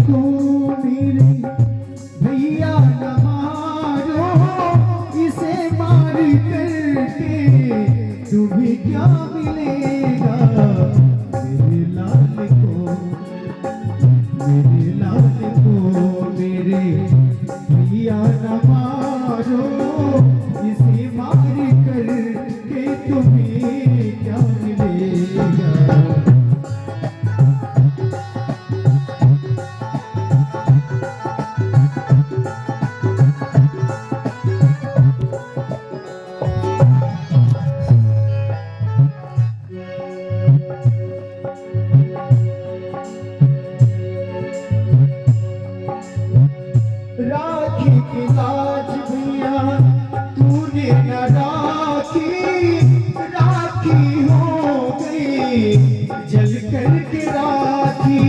को मेरे भैया न मारो, इसे मार करके तुम्हें क्या मिलेगा। मेरे लाल को, मेरे लाल को मेरे भैया न मारो, इसे मार करके तुम्हें क्या मिलेगा। राखी की लाज भैया तूने न राखी, राखी हो गई जल करके राखी।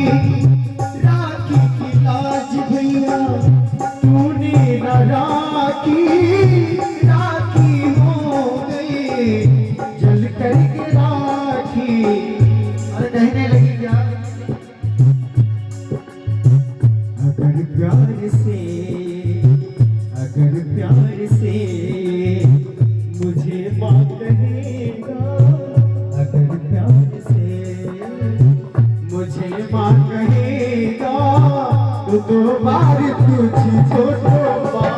राखी की लाज भैया तूने न राखी, राखी हो गई जल करके राखी। अरे कहने लगी क्या, अगर प्यार से, अगर प्यार से मुझे माँ कहेगा, अगर प्यार से मुझे माँ कहेगा, तो दो बार तुझको तो माँ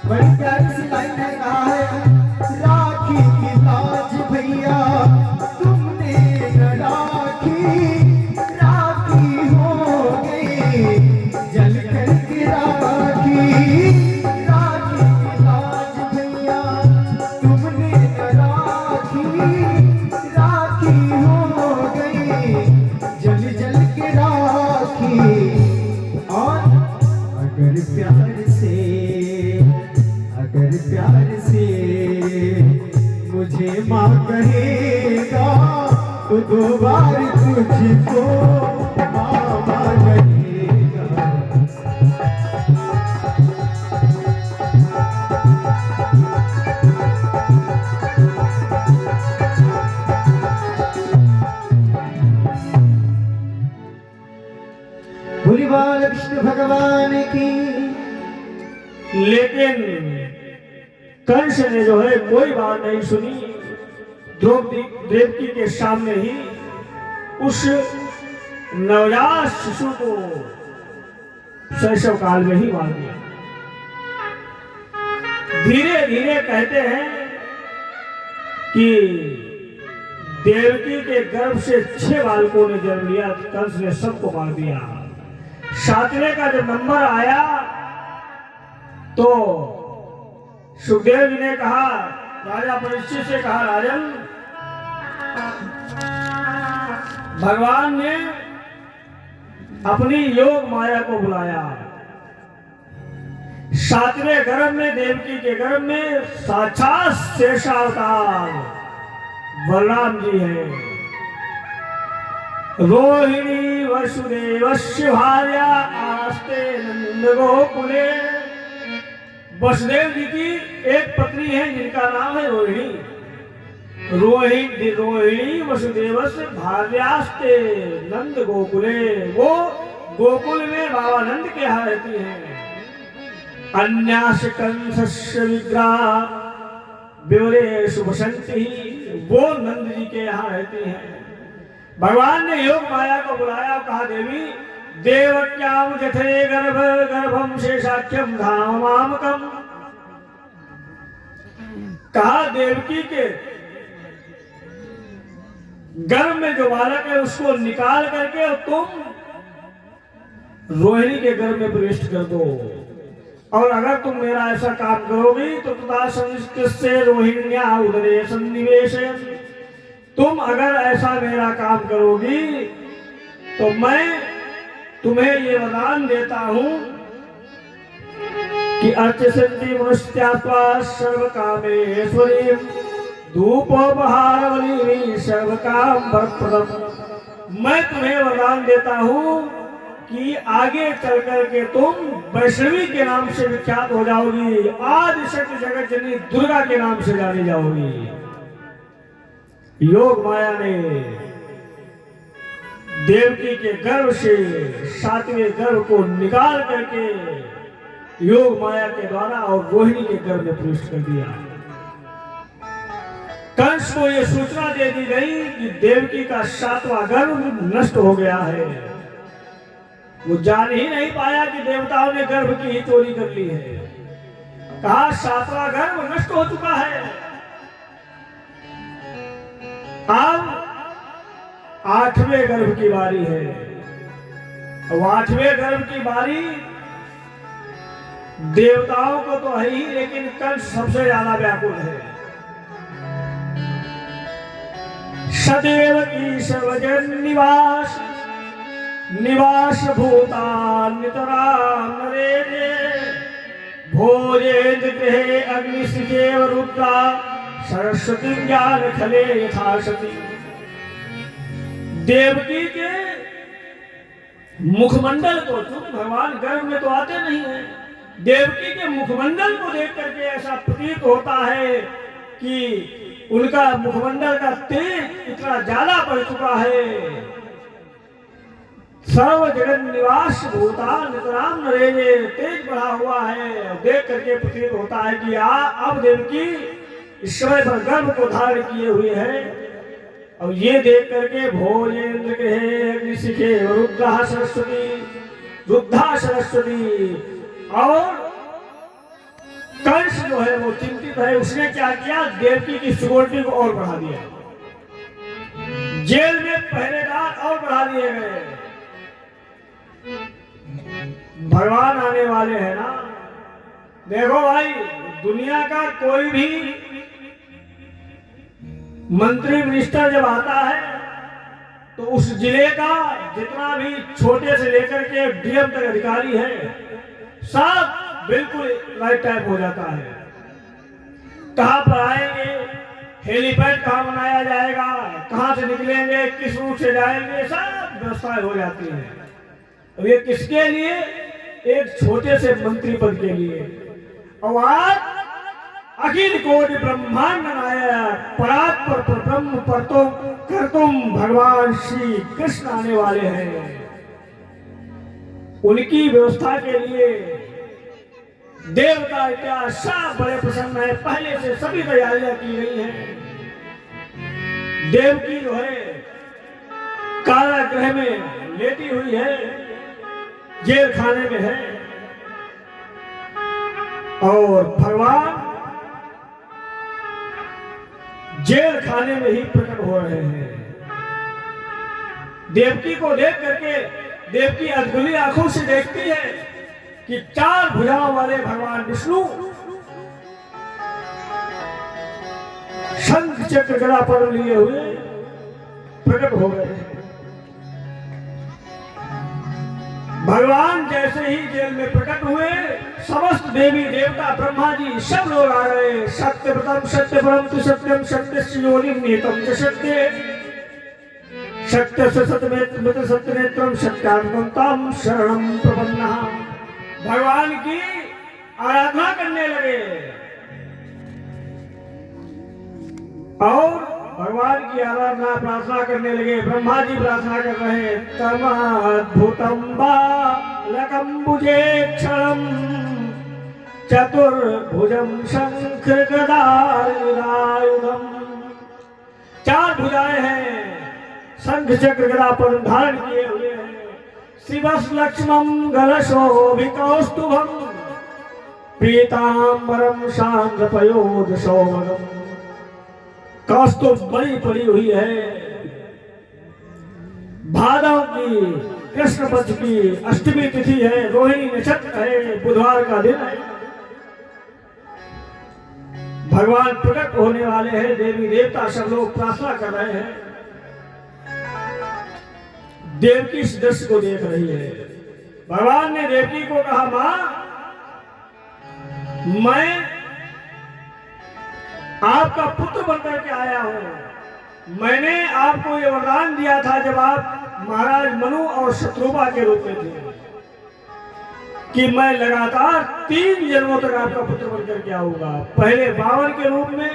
बड़ी प्यारी सी लाइन है, कहा है राखी की लाज भैया तुमने न राखी, राखी हो गई जल करके राखी। राखी की लाज भैया तुमने न राखी, राखी हो गई जल जल के राखी। और अगर प्यार से, अगर प्यार से मुझे माँ कहेगा, तो दो बार तुझको मामा कहेगा। बोली बालकृष्ण भगवान की। लेकिन कंस ने जो है कोई बात नहीं सुनी, द्रौपदी देवकी के सामने ही उस नवजात शिशु को शैशव काल में ही मार दिया। धीरे धीरे कहते हैं कि देवकी के गर्भ से 6 बालकों ने जन्म लिया, कंस ने सबको मार दिया। 7वें का जब नंबर आया तो सुखदेव जी ने कहा, राजा परीक्षित से कहा, राजन भगवान ने अपनी योग माया को बुलाया। 7वें गर्भ में, देवकी के गर्भ में साक्षात शेषावतार बलराम जी हैं। रोहिणी वसुदेवस्य भार्या आस्ते नंद गोकुले। वसुदेव जी की एक पत्नी है जिनका नाम है रोहिणी। रोहिणी वसुदेवस्य भार्यास्ते नंद गोकुले। वो गोकुल में बाबा नंद के यहाँ रहती हैं। अन्यास कंसस्य विग्रह विवरेषु वसंती। वो नंद जी के यहाँ रहती हैं। भगवान ने योग माया को बुलाया, कहा देवी देवक्याम जठरे गर्भ गर्भम शेषाख्यम धाम मामकम। कहा देवकी के गर्भ में जो बालक है उसको निकाल करके और तुम रोहिणी के गर्भ में प्रवेश कर दो। और अगर तुम मेरा ऐसा काम करोगी तो तथा संस्कृत से रोहिण्या उदरे सन्निवेश। तुम अगर ऐसा मेरा काम करोगी तो मैं तुम्हें ये वरदान देता हूं कि अर्चसन्ति मनुष्यात्वा सर्व कामेश्वरी धूपोपहारवली सर्व काम वरप्रदम। मैं तुम्हें वरदान देता हूं कि आगे चल करके तुम वैष्णवी के नाम से विख्यात हो जाओगी, आदि शक्ति जगत जननी दुर्गा के नाम से जानी जाओगी। योग माया ने देवकी के गर्भ से 7वें गर्भ को निकाल करके योग माया के द्वारा और रोहिणी के गर्भ में प्रविष्ट कर दिया। कंस को यह सूचना दे दी गई कि देवकी का 7वां गर्भ नष्ट हो गया है। वो जान ही नहीं पाया कि देवताओं ने गर्भ की ही चोरी कर ली है। कहा 7वां गर्भ नष्ट हो चुका है। अब 8वें गर्भ की बारी है। अब 8वें गर्भ की बारी देवताओं को तो है ही, लेकिन कंस सबसे ज्यादा व्याकुल है। सदैव ईश्वरजन निवास निवास भूतान नितराम नरेजे भोजेन्द्र गृहे अग्निशिखेव रुद्रा सरस्वती ज्ञान खले यथाशति। देवकी के मुखमंडल को, चूंकि भगवान गर्भ में तो आते नहीं है, देवकी के मुखमंडल को देख करके ऐसा प्रतीत होता है कि उनका मुखमंडल का तेज इतना ज्यादा बढ़ चुका है। सर्व जगत निवास भूतान नितराम नरेजे, तेज बढ़ा हुआ है। देख करके प्रतीत होता है कि अब देवकी ईश्वर पर गर्भ को धारण किए हुए है। अब ये देख करके भोजेन्द्र के अग्निशिखे रुद्रा सरस्वती और कंस जो है वो चिंतित है। उसने क्या किया, देवकी की सिक्योरिटी को और बढ़ा दिया। जेल में पहरेदार और बढ़ा दिए गए। भगवान आने वाले हैं ना। देखो भाई, दुनिया का कोई भी मंत्री मिनिस्टर जब आता है तो उस जिले का जितना भी छोटे से लेकर के डीएम तक अधिकारी है, सब बिल्कुल राइट टाइप हो जाता है। कहां पर आएंगे, हेलीपैड कहां बनाया जाएगा, कहां से निकलेंगे, किस रूट से जाएंगे, सब व्यवस्थाएं हो जाती है। अब ये किसके लिए, एक छोटे से मंत्री पद के लिए। और आज अखिल कोटि ब्रह्मांड नायक परात्पर ब्रह्म परतो कर्तुम भगवान श्री कृष्ण आने वाले हैं। उनकी व्यवस्था के लिए देवता क्या सब बड़े प्रसन्न है। पहले से सभी तैयारियां की गई हैं। देवकी जो है कारागृह में लेटी हुई है, जेल खाने में है, और भगवान जेल खाने में ही प्रकट हो रहे हैं। देवकी को देख करके देवकी अधगुली आंखों से देखती है कि 4 भुजाओं वाले भगवान विष्णु शंख चक्र गदा पर लिए हुए प्रकट हो गए हैं। भगवान जैसे ही जेल में प्रकट हुए, समस्त देवी देवता ब्रह्मा जी सब लोग आ गए। सत्य प्रथम सत्य परम सत्यम सत्य योनिम निहितम च सत्य सत्य सत्यमेत सत्य नेत्रम सत्यात्मताम शरणम प्रपन्नः। भगवान की आराधना करने लगे और भगवान की आराधना प्रार्थना करने लगे। ब्रह्मा जी प्रार्थना कर रहे हैं, तमाद्भुतम बालकंबुजे क्षणम चतुर्भुजम शंख गदायुधम। 4 भुजाएं हैं, शंख चक्र गदा पर धारण किए हुए हैं। शिवस लक्ष्मम गलशोभिकौस्तुभम पीतांबरम शांद्रपयोध सौमनम। कौस्तुभ बड़ी पड़ी हुई है। भादव की कृष्ण पक्ष की अष्टमी तिथि है, रोहिणी नक्षत्र है, बुधवार का दिन है। भगवान प्रकट होने वाले हैं। देवी देवता सब लोग प्रार्थना कर रहे हैं। देवकी इस दृश्य को देख रही है। भगवान ने देवकी को कहा, मां मैं आपका पुत्र बनकर के आया हूं। मैंने आपको ये वरदान दिया था, जब आप महाराज मनु और शत्रुपा के रूप में थे कि मैं लगातार 3 जन्मों तक आपका पुत्र बनकर के आऊंगा। पहले बावन के रूप में,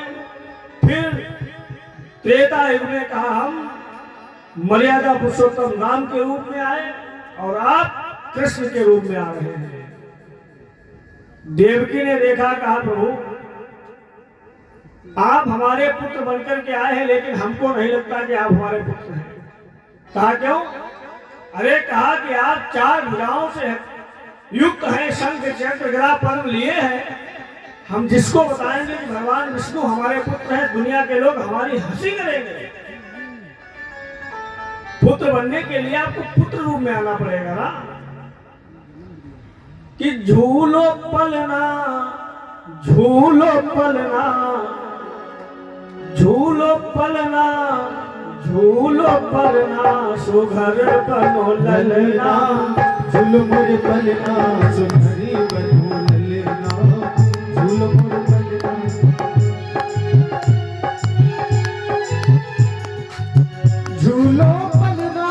फिर त्रेता युग में कहा हम मर्यादा पुरुषोत्तम नाम के रूप में आए, और आप कृष्ण के रूप में आ रहे हैं। देवकी ने देखा, कहा प्रभु आप हमारे पुत्र बनकर के आए हैं, लेकिन हमको नहीं लगता कि आप हमारे पुत्र हैं। कहा क्यों? अरे कहा कि आप 4 भुजाओं से युक्त हैं, शंख चक्र गदा पद्म लिए हैं। हम जिसको बताएंगे कि भगवान विष्णु हमारे पुत्र हैं, दुनिया के लोग हमारी हंसी करेंगे। पुत्र बनने के लिए आपको पुत्र रूप में आना पड़ेगा ना, कि झूलो पलना, झूलो पलना, झूलो पलना, झूलो पलना, सुघर बनो ललना, झुलमुर पलना सुघरी बनो ललना, झुलमुर पलना, झूलो पलना,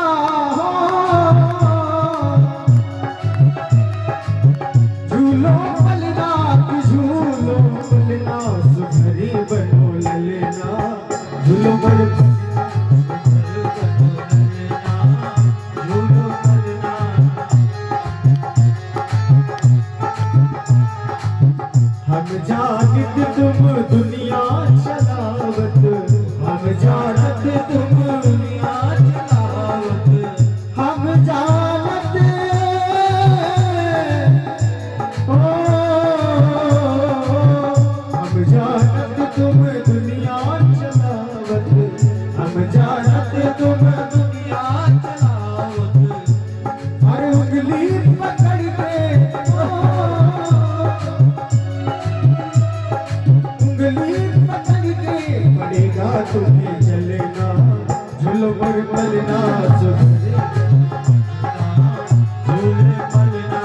झूलो पलना, झूलो पलना, सुघरी बनो ललना, झुलमुर हम जानत तुम दुनिया चलावत, हम जानत तुम दुनिया चलावत, हम जानत ओ, हम जानत तुम दुनिया चलावत, हम जानत तुम दुनिया चलावत, हर उंगली पकड़ के पड़ेगा तुम्हें चलना, झुलमुर पलना, झूले पलना।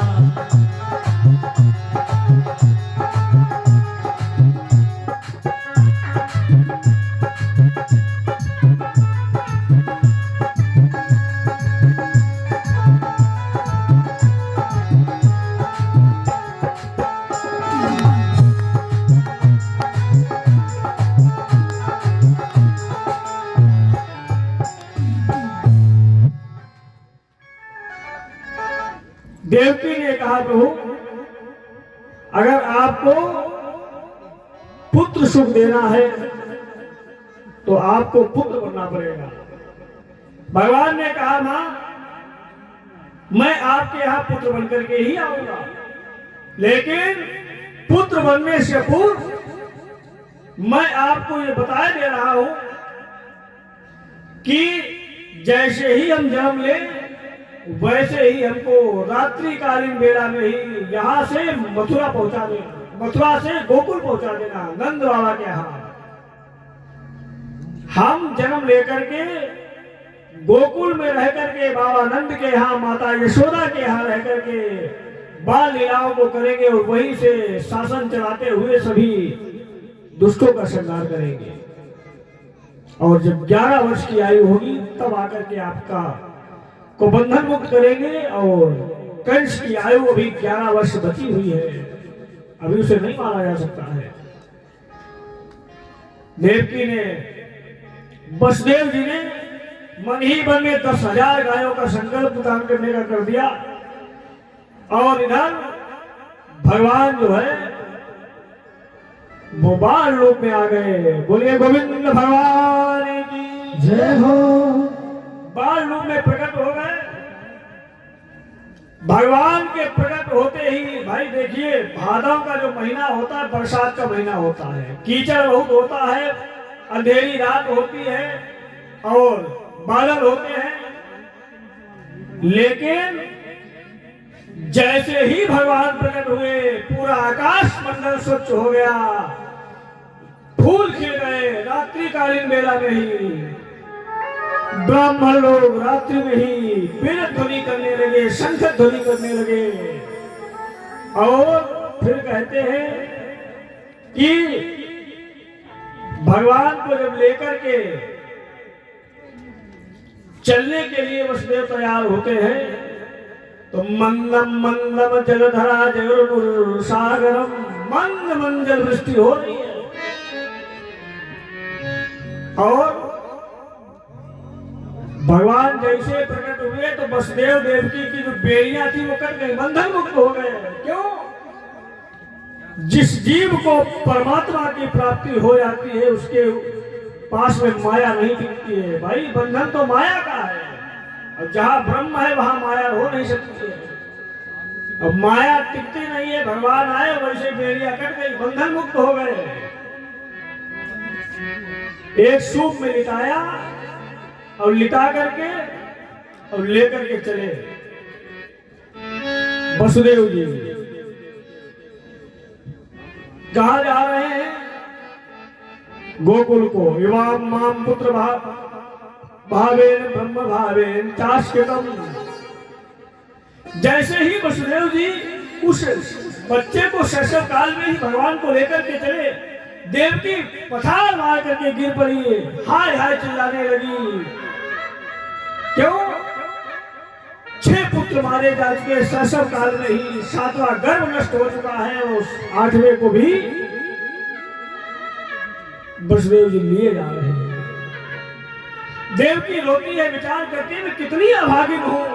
देवकी ने कहा प्रभु अगर आपको पुत्र सुख देना है तो आपको पुत्र बनना पड़ेगा। भगवान ने कहा मां मैं आपके यहां पुत्र बनकर के ही आऊंगा, लेकिन पुत्र बनने से पूर्व मैं आपको ये बता दे रहा हूं कि जैसे ही हम जन्म लें वैसे ही हमको रात्रिकालीन बेला में ही यहां से मथुरा पहुंचा देना, मथुरा से गोकुल पहुंचा देना, नंद बाबा के यहां। हम जन्म लेकर के गोकुल में रह करके बाबा नंद के यहाँ, माता यशोदा के यहाँ रह करके बाल लीलाओं को करेंगे और वहीं से शासन चलाते हुए सभी दुष्टों का संहार करेंगे। और जब 11 वर्ष की आयु होगी तब आकर के आपका को बंधन मुक्त करेंगे। और कंस की आयु अभी 11 वर्ष बची हुई है, अभी उसे नहीं मारा जा सकता है। देवकी ने, वसुदेव जी ने मन ही मन में 10,000 गायों का संकल्प दान करने का कर दिया। और इधर भगवान जो है वो बाल रूप में आ गए। बोलिए गोविंद भगवान की जय हो। बाल रूप में प्रकट हो गए। भगवान के प्रकट होते ही भाई देखिए भादव का जो महीना होता है बरसात का महीना होता है, कीचड़ बहुत होता है, अंधेरी रात होती है और बादल होते हैं। लेकिन जैसे ही भगवान प्रकट हुए पूरा आकाश मंडल स्वच्छ हो गया, फूल खिल गए। रात्रिकालीन बेला में ही ब्राह्मण लोग रात्रि में ही बीन ध्वनि करने लगे, शंख ध्वनि करने लगे। और फिर कहते हैं कि भगवान को जब लेकर के चलने के लिए वसुदेव तैयार होते हैं तो मंदम मंदम जलधरा जगुर सागरम मंद मंजल वृष्टि हो रही है। और भगवान जैसे प्रकट हुए तो वसुदेव देवकी की जो बेड़ियां थी वो कट गई, बंधन मुक्त हो गए। क्यों? जिस जीव को परमात्मा की प्राप्ति हो जाती है उसके पास में माया नहीं टिकती है। भाई बंधन तो माया का है, और जहां ब्रह्म है वहां माया हो नहीं सकती है। अब माया टिकती नहीं है, भगवान आए वैसे बेड़ियां कट गई, बंधन मुक्त हो गए। एक सूप में लिटाया और लिटा करके और लेकर के चले वसुदेव जी। कहा जा रहे हैं? गोकुल को। इवाम माम पुत्र भावेन ब्रह्म भावेन चाष्कृतम। जैसे ही वसुदेव जी उस बच्चे को शैशव काल में ही भगवान को लेकर के चले, देवकी पठार मार करके गिर पड़ी, हाय हाय चिल्लाने लगी। क्यों? 6 पुत्र मारे जा चुके शैशव काल में ही, 7वां गर्भ नष्ट हो चुका है और 8वें को भी वसुदेव जी लिए जा रहे हैं। देवकी रोती है, विचार करती है मैं कितनी अभागिन हूं,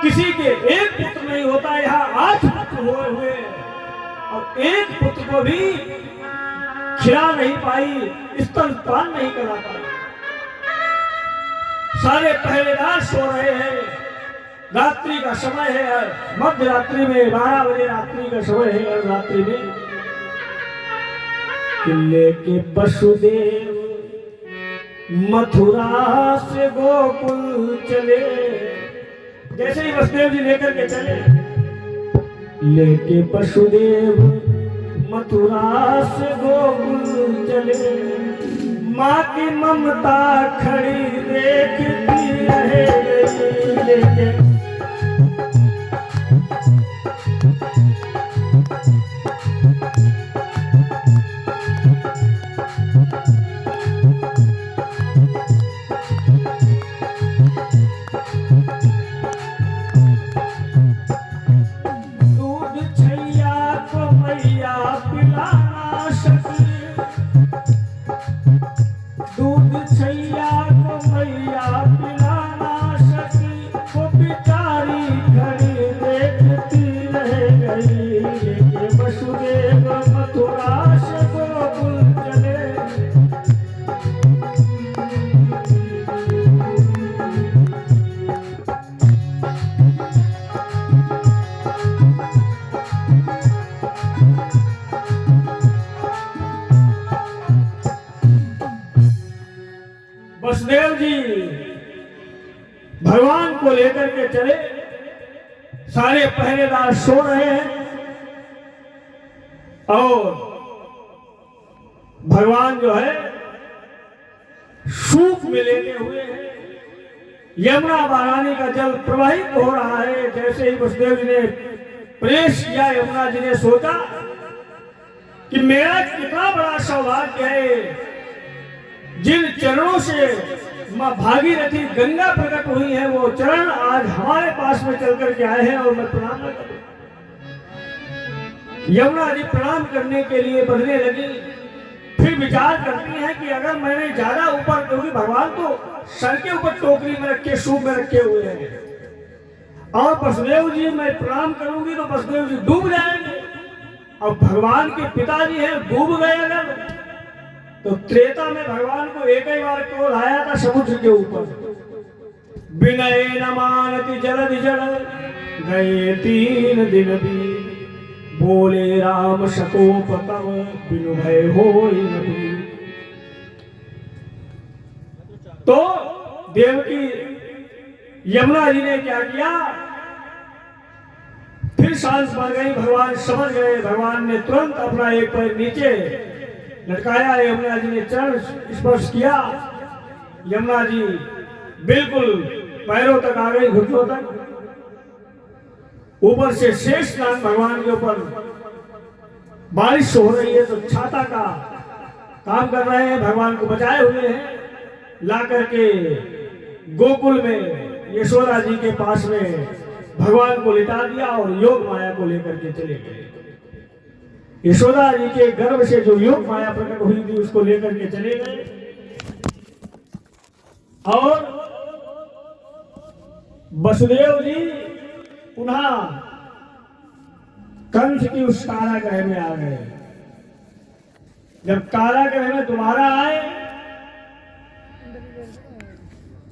किसी के एक पुत्र नहीं होता, यहाँ 8 पुत्र हुए और एक पुत्र को भी खिला नहीं पाई, स्तनपान नहीं करा पाई। सारे पहरेदार सो रहे हैं, रात्रि का समय है, मध्य रात्रि में 12 बजे रात्रि का समय है। रात्रि में लेके वसुदेव मथुरा से गोकुल चले। जैसे ही वसुदेव जी लेकर के चले, लेके वसुदेव मथुरा से गोकुल चले, माँ की ममता खड़ी देखती रहे लेके। वसुदेव जी भगवान को लेकर के चले, सारे पहरेदार सो रहे हैं और भगवान जो है सूप में लेटे हुए हैं। यमुना महारानी का जल प्रवाहित हो रहा है। जैसे ही वसुदेव जी ने प्रवेश किया, यमुना जी ने सोचा कि मेरा कितना बड़ा सौभाग्य है, जिन चरणों से मां भागीरथी गंगा प्रकट हुई है वो चरण आज हमारे पास में चल करके आए हैं और मैं प्रणाम न करूं। यमुना जी प्रणाम करने के लिए बढ़ने लगी। फिर विचार करती हैं कि अगर मैंने ज्यादा ऊपर, क्योंकि भगवान तो सर के ऊपर टोकरी में रखे, सूप में रखे हुए हैं, और वसुदेव जी मैं प्रणाम करूंगी तो वसुदेव जी डूब जाएंगे, और भगवान के पिताजी हैं डूब गए अगर, तो त्रेता में भगवान को एक ही बार क्यों लाया था समुद्र के ऊपर। विनय न मानति जल विजड़ गए 3 दिन भी, बोले राम शकोप तब बिनु भय होई नभी। तो देवकी यमुना जी ने क्या किया, फिर सांस पड़ गई। भगवान समझ गए, भगवान ने तुरंत अपना एक पैर नीचे लटकाया, यमुना जी ने चरण स्पर्श किया, यमुना जी बिल्कुल पैरों तक आ गई, घुटनों तक। ऊपर से शेष नाग भगवान के ऊपर बारिश हो रही है तो छाता का काम कर रहे हैं, भगवान को बचाए हुए हैं, ला करके गोकुल में यशोदा जी के पास में भगवान को लिटा दिया और योग माया को लेकर के चले गए। यशोदा जी के गर्भ से जो योग माया प्रकट हुई थी उसको लेकर के चले गए और वसुदेव जी पुनः कंस की उस कारागृह में आ गए। जब कारागृह में दोबारा आए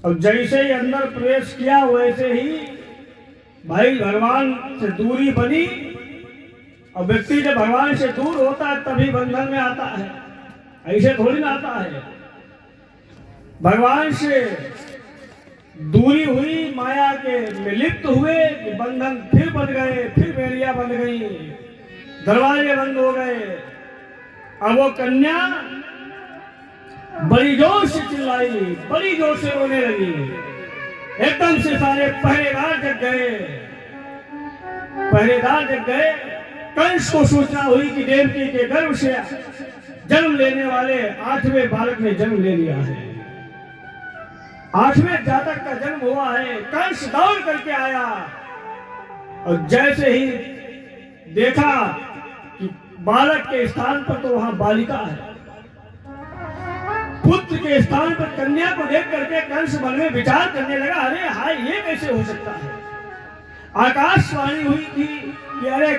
और जैसे ही अंदर प्रवेश किया वैसे ही भाई भगवान से दूरी बनी और व्यक्ति जब भगवान से दूर होता है तभी बंधन में आता है, ऐसे थोड़ी ना आता है। भगवान से दूरी हुई, माया के में लिप्त हुए कि बंधन फिर बंध गए, फिर बेड़ियां बंध गई, दरवाजे बंद हो गए। अब वो कन्या बड़ी जोर से चिल्लाई, बड़ी जोर से रोने लगी। एकदम से सारे पहरेदार जग गए। पहरेदार जग गए। कंस को सूचना हुई कि देवकी के गर्भ से जन्म लेने वाले 8वें बालक ने जन्म ले लिया है, 8वें जातक का जन्म हुआ है। कंस दौड़ करके आया और जैसे ही देखा कि बालक के स्थान पर तो वहां बालिका है, पुत्र के स्थान पर कन्या को देख करके कंस मन में विचार करने लगा, अरे हाय ये कैसे हो सकता है। आकाशवाणी हुई थी कि अरे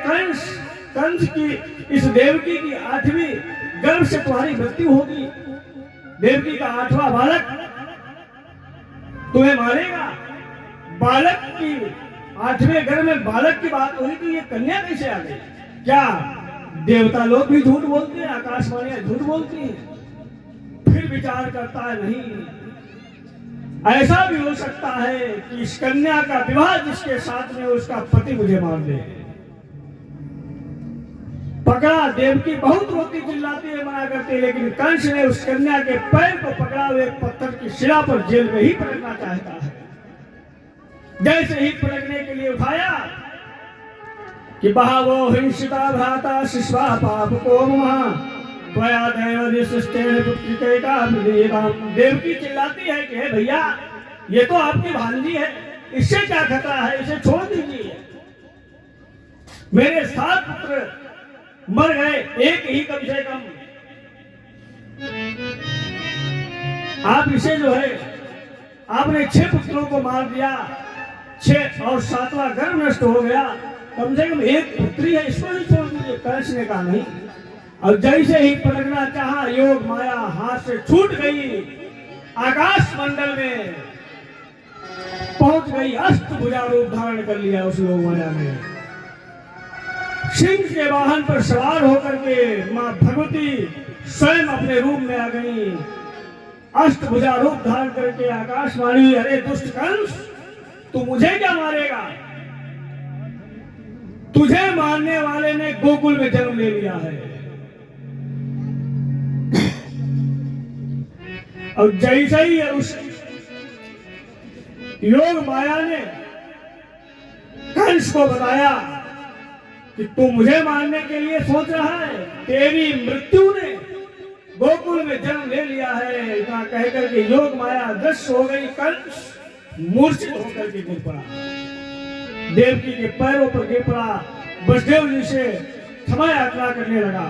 कंस की इस देवकी की 8वीं गर्भ से तुम्हारी मृत्यु होगी, देवकी का 8वां बालक तुम्हें मारेगा। बालक की 8वें गर्भ में बालक की बात हुई तो ये कन्या कैसे आ गई। क्या देवता लोग भी झूठ बोलते हैं, आकाशवाणियां झूठ बोलती हैं। फिर विचार करता है नहीं, ऐसा भी हो सकता है कि इस कन्या का विवाह जिसके साथ में उसका पति मुझे मार दे। पकड़ा, देवकी बहुत रोती चिल्लाती है, मना करती है, लेकिन कंस ने उस कन्या के पैर को पकड़ा हुए एक पत्थर की शिला पर जेल में ही पटकना चाहता है। जैसे ही पटकने के लिए उठाया कि बहावो हिंसिता भ्राता शिश्वा पाप को महा देवकी चिल्लाती है कि भैया ये तो आपकी भांजी है, इससे क्या खतरा है, इसे छोड़ दीजिए। मेरे 7 पुत्र मर गए, एक ही कम से कम, आप इसे जो है आपने 6 पुत्रों को मार दिया, 6 और 7वां गर्भ नष्ट हो गया, कम से कम एक पुत्री है, इसको नहीं छोड़ दीजिए। कंस ने कहा नहीं। और जैसे ही पटकना चाहा योग माया हाथ से छूट गई, आकाश मंडल में पहुंच गई, अष्टभुजा रूप धारण कर लिया उस योग माया ने। सिंह के वाहन पर सवार होकर के मां भगवती स्वयं अपने रूप में आ गई, अष्टभुजा रूप धारण करके। आकाशवाणी, अरे दुष्ट कंस, तू मुझे क्या मारेगा, तुझे मारने वाले ने गोकुल में जन्म ले लिया है। और जैसे ही उस योग माया ने कंस को बताया कि तू मुझे मारने के लिए सोच रहा है, तेरी मृत्यु ने गोकुल में जन्म ले लिया है। इतना कहकर के योग माया दृश्य हो गई। कंस मूर्छित होकर के गिर पड़ा, देवकी के पैरों पर गिर पड़ा, वसुदेव जी से क्षमा यात्रा करने लगा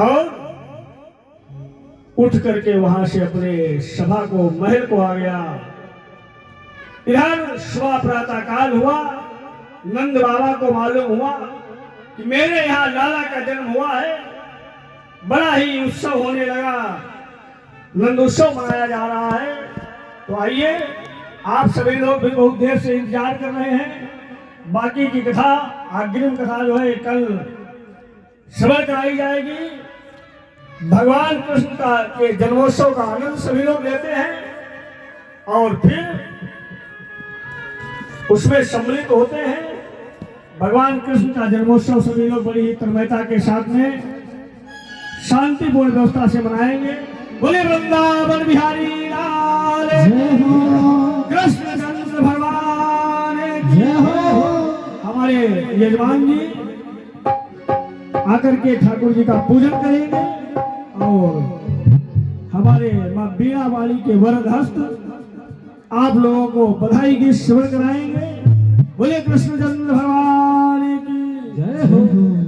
और उठ करके वहां से अपने सभा को, महल को आ गया। इधर सुबह प्रातः काल हुआ, नंद बाबा को मालूम हुआ कि मेरे यहाँ लाला का जन्म हुआ है। बड़ा ही उत्सव होने लगा, नंद उत्सव मनाया जा रहा है। तो आइए, आप सभी लोग भी बहुत देर से इंतजार कर रहे हैं। बाकी की कथा, अग्रिम कथा जो है कल सुबह कराई जाएगी। भगवान कृष्ण का के जन्मोत्सव का आनंद सभी लोग लेते हैं और फिर उसमें सम्मिलित होते हैं। भगवान कृष्ण का जन्मोत्सव सभी लोग बड़ी ही तन्मयता के साथ में शांतिपूर्ण व्यवस्था से मनाएंगे। बोले वृंदावन बिहारी लाल कृष्ण चंद्र भगवान जय हो। हमारे यजमान जी आकर के ठाकुर जी का पूजन करेंगे और हमारे माँ बीणा वाली के वरद हस्त आप लोगों को बधाई की श्रवण कराएंगे। बोले कृष्णचंद्र भगवान की जय हो।